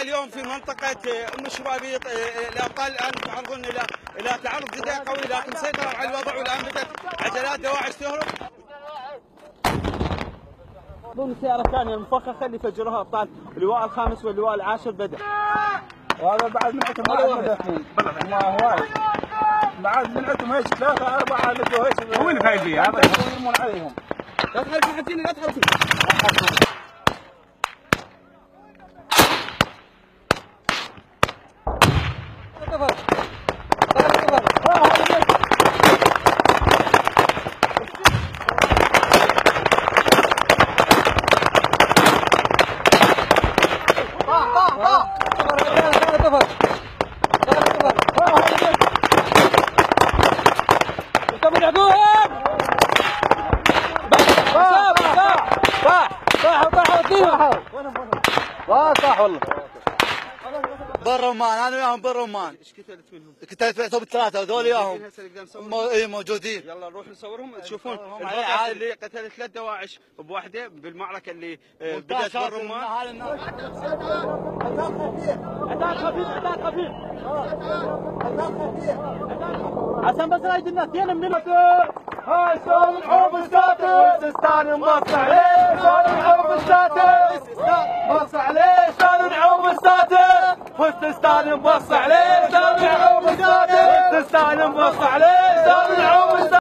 اليوم في منطقة أم الشبابيط الأبطال الآن يتعرضون إلى تعرض جدا قوي، لكن سيطروا على الوضع والآن بدأت عجلات دواعش تهرب. ضمن سيارة ثانية المفخخة اللي فجروها أبطال اللواء الخامس واللواء العاشر بدأ. وهذا بعد من عندهم ما هواي بعد من عندهم هيك 3 4 لقوا هيك هو اللي فايز فيها هذا يرمون عليهم. لا تحرك حجيني لا تحرك. صح والله بالرمان انا وياهم بالرمان. ايش قتلت منهم؟ قتلت ثلاثه هذول وياهم موجودين. يلا نروح نصورهم تشوفون الوضع اللي قتل 3 دواعش بوحده بالمعركه اللي بدات بالرمان. عتاد خفيف عتاد خفيف عشان بس رايد الناس يلا من هاي شلون نحب الساتر سيستان مبص عليه شلون نحب الساتر مبص عليه شلون نحب الساتر فستستان مبص عليه شلون نحب الساتر فستستان مبص عليه شلون